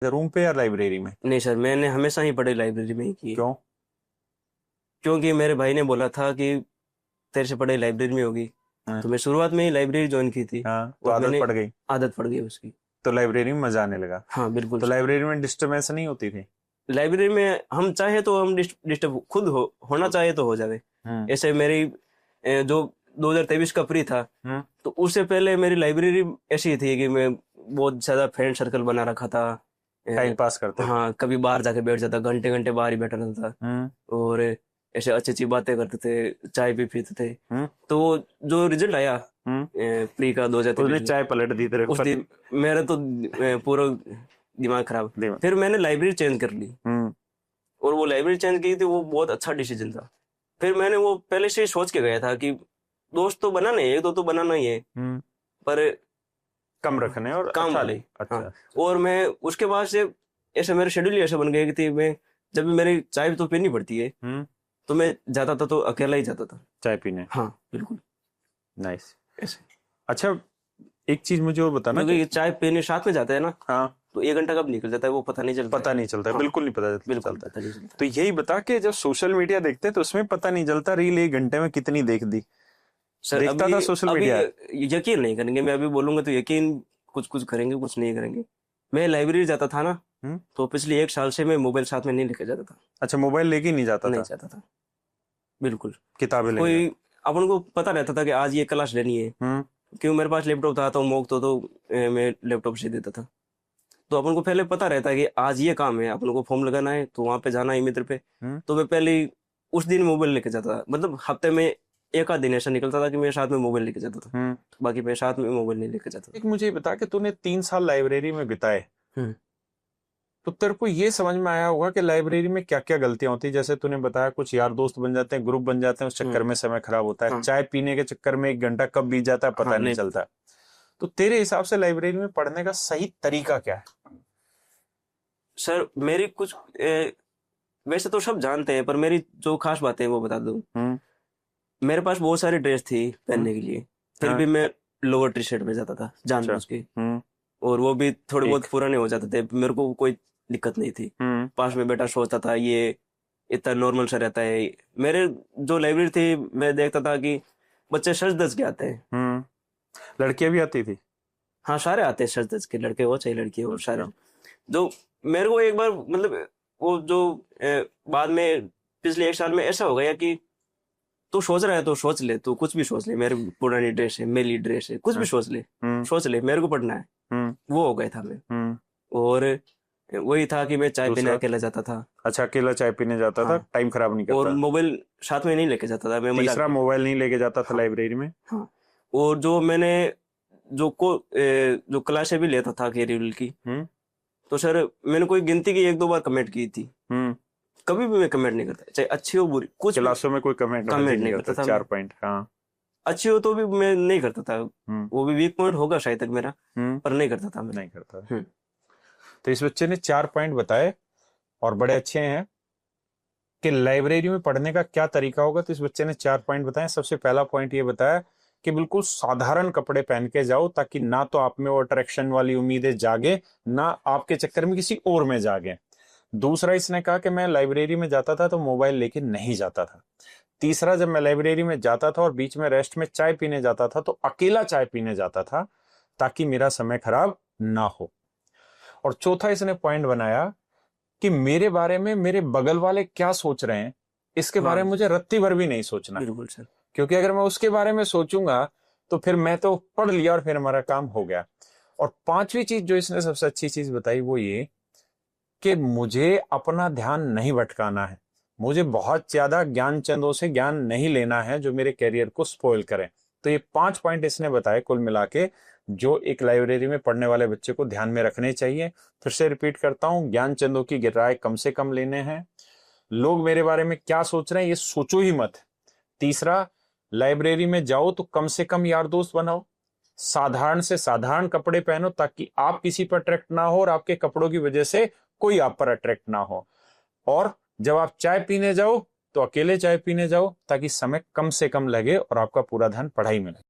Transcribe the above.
Room पे या library में? नहीं सर, मैंने हमेशा ही पढ़ाई लाइब्रेरी में ही की है। क्यों? क्योंकि मेरे भाई ने बोला था कि तेरे से पढ़ाई लाइब्रेरी में होगी, हाँ, तो मैं शुरुआत में ही लाइब्रेरी ज्वाइन की थी हाँ, तो और आदत मैंने पड़ गई। आदत पड़ गई उसकी। तो लाइब्रेरी में मजा आने लगा। हाँ बिल्कुल तो सर। लाइब्रेरी में डिस्टर्बेंस नहीं होती थी? लाइब्रेरी में हम चाहे तो हम डिस्टर्ब खुद होना चाहे तो हो जावे। हम्म। ऐसे मेरी जो 2023 का प्री था, हम्म। तो उससे पहले मेरी लाइब्रेरी ऐसी थी कि मैं बहुत ज्यादा फ्रेंड सर्कल बना रखा था। टाइम अ, पास करते थे। हाँ, कभी बाहर जाके बैठ जाता, घंटे घंटे बाहर ही बैठा रहता था। हम्म। और ऐसे अच्छी अच्छी बातें करते थे, चाय भी पीते थे। हम्म। तो जो रिजल्ट आया हम्म। प्री का उस 2023 दिन में, चाय पलट दी तेरे उस ऊपर। दिन मेरा तो पूरा दिमाग खराब। दिमाग। फिर मैंने लाइब्रेरी चेंज कर ली, हम्म। और वो लाइब्रेरी चेंज की थी, वो बहुत अच्छा डिसीजन था। फिर मैंने वो पहले से ही सोच के गया था कि दोस्त तो बनाना ही है, एक दो तो बनाना ही है, हम्म। पर कम रखने और काम अच्छा। वाले। हाँ। अच्छा। और मैं उसके बाद से ऐसे मेरे शेड्यूल ही ऐसे बन गए कि थी, मैं जब भी मेरी चाय तो पीनी पड़ती है, हम्म। तो मैं जाता था तो अकेला ही जाता था। चाय पीने। हाँ बिल्कुल। नाइस। ऐसे, अच्छा, एक चीज मुझे और बताना क्योंकि कि ये चाय पीने साथ में जाते हैं ना, हाँ, तो 1 घंटा कब निकल जाता है वो पता नहीं चलता है। पता नहीं चलता है, हाँ बिल्कुल नहीं पता बिल्कुल चलता है। पता नहीं चलता तो है। यही बता के जब सोशल मीडिया देखते हैं तो उसमें पता नहीं चलता रील 1 घंटे में कितनी देख दी। सर देखता अभी था सोशल अभी मीडिया? यकीन नहीं करेंगे, मैं अभी बोलूंगा तो यकीन कुछ कुछ करेंगे, कुछ नहीं करेंगे। मैं लाइब्रेरी जाता था ना, हम्म। तो पिछले 1 साल से मैं मोबाइल साथ में नहीं लेके जाता था। अच्छा, मोबाइल लेके ही नहीं जाता नहीं था? जाता था बिल्कुल। किताबें लेके कोई जाता? अपन को पता रहता था कि आज ये क्लास लेनी है, हम्म। क्यों मेरे पास लैपटॉप था तो मॉक तो मैं लैपटॉप से देता था। तो अपन को पहले पता रहता है कि आज ये काम है, अपन को फॉर्म लगाना है, तो वहां पे जाना है मित्र पे। हम्म। तो मैं पहले ही उस दिन मोबाइल लेके जाता था, मतलब हफ्ते में एक आध दिन ऐसा निकलता था कि मैं साथ में मोबाइल लेके जाता था। हम्म। बाकी मैं साथ में मोबाइल नहीं लेके जाता था। एक मुझे ये बता कि तूने 3 साल लाइब्रेरी में बिताए, हम्म। तो तेरे को ये समझ में आया होगा कि लाइब्रेरी में क्या क्या गलतियां होती है। जैसे तूने बताया कुछ यार दोस्त बन जाते हैं, ग्रुप बन जाते हैं, उस चक्कर हम्म। में समय खराब होता है, हाँ चाय पीने के चक्कर में 1 घंटा कब बीत जाता है हाँ पता नहीं नहीं चलता। पता। तो तेरे हिसाब से लाइब्रेरी में पढ़ने का सही तरीका क्या है? सर मेरी कुछ वैसे तो सब जानते हैं, पर मेरी जो खास बातें हैं वो बता दूं। हम्म। मेरे पास बहुत सारी ड्रेस थी हम्म। पहनने के लिए, फिर हाँ। भी मैं लोअर टी शर्ट में जाता था अच्छा। जानबूझ के। हम्म। और वो भी थोड़े ठीक। बहुत पुराने हो जाते थे, मेरे को कोई दिक्कत नहीं थी। हम्म। पास में बेटा सोचता था ये इतना नॉर्मल सा रहता है। मेरे जो लाइब्रेरी थी, मैं देखता था कि बच्चे सज धज के आते हैं। हम्म। लड़कियां भी आती थी? हाँ सारे आते हैं सज धज के, लड़के हो चाहे लड़की हो सारे। अच्छा। जो मेरे को एक बार मतलब वो जो बाद में पिछले 1 साल में ऐसा हो गया कि तू सोच रहा है तो सोच ले, तू कुछ भी सोच ले, मेरी पुरानी ड्रेस है, मेरी ड्रेस है, कुछ भी हाँ। सोच ले। हम्म। सोच ले, मेरे को पढ़ना है। हम्म। वो हो गया था मैं। हम्म। और वही था कि मैं चाय पीने दूसरा? अकेला जाता था। अच्छा, अकेला चाय पीने जाता था, हाँ। टाइम खराब नहीं और करता? मोबाइल साथ में नहीं लेके जाता था, मैं मजाक। तीसरा, मोबाइल नहीं लेके जाता था हाँ लाइब्रेरी में? हाँ। और जो मैंने जो क्लासें भी लेता था केरियल की, हम्म। तो सर मैंने कोई गिनती की 1 2 बार कमेंट की थी। हम्म। कभी भी मैं कमेंट नहीं करता, चाहे अच्छी हो बुरी, कुछ भी क्लासों में कोई कमेंट बाजी कमेंट नहीं नहीं करता? करता था चार मैं। पॉइंट हाँ। अच्छी हो तो भी मैं नहीं करता था। हम्म। वो भी वीक पॉइंट होगा शायद तक मेरा, हम्म। पर नहीं करता था मैं। नहीं करता। हम्म। तो इस बच्चे ने 4 पॉइंट बताए और बड़े अच्छे हैं कि लाइब्रेरी में पढ़ने का क्या तरीका होगा। तो इस बच्चे ने 4 पॉइंट बताए। सबसे पहला पॉइंट ये बताया कि बिल्कुल साधारण कपड़े पहन के जाओ, ताकि ना तो आप में वो अट्रैक्शन वाली उम्मीदें जागे, ना आपके चक्कर में किसी और में जागे। दूसरा, इसने कहा कि मैं लाइब्रेरी में जाता था तो मोबाइल लेके नहीं जाता था। तीसरा, जब मैं लाइब्रेरी में जाता था और बीच में रेस्ट में चाय पीने जाता था तो अकेला चाय पीने जाता था, ताकि मेरा समय खराब ना हो। और चौथा, इसने पॉइंट बनाया कि मेरे बारे में मेरे बगल वाले क्या सोच रहे हैं, इसके बारे हाँ में मुझे रत्ती भर भी नहीं सोचना। बिल्कुल सर। क्योंकि अगर मैं उसके बारे में सोचूंगा तो फिर मैं तो पढ़ लिया और फिर हमारा काम हो गया। और पांचवी चीज जो इसने सबसे अच्छी चीज बताई वो ये कि मुझे अपना ध्यान नहीं भटकाना है, मुझे बहुत ज्यादा ज्ञान चंदों से ज्ञान नहीं लेना है जो मेरे कैरियर को स्पॉइल करें। तो ये 5 पॉइंट इसने बताए कुल मिला के, जो एक लाइब्रेरी में पढ़ने वाले बच्चे को ध्यान में रखने चाहिए। फिर से रिपीट करता हूं, ज्ञान चंदों की राय कम से कम लेने हैं। लोग मेरे बारे में क्या सोच रहे हैं ये सोचो ही मत। तीसरा, लाइब्रेरी में जाओ तो कम से कम यार दोस्त बनाओ। साधारण से साधारण कपड़े पहनो ताकि आप किसी पर अट्रैक्ट ना हो और आपके कपड़ों की वजह से कोई आप पर अट्रैक्ट ना हो। और जब आप चाय पीने जाओ तो अकेले चाय पीने जाओ ताकि समय कम से कम लगे और आपका पूरा ध्यान पढ़ाई में लगे।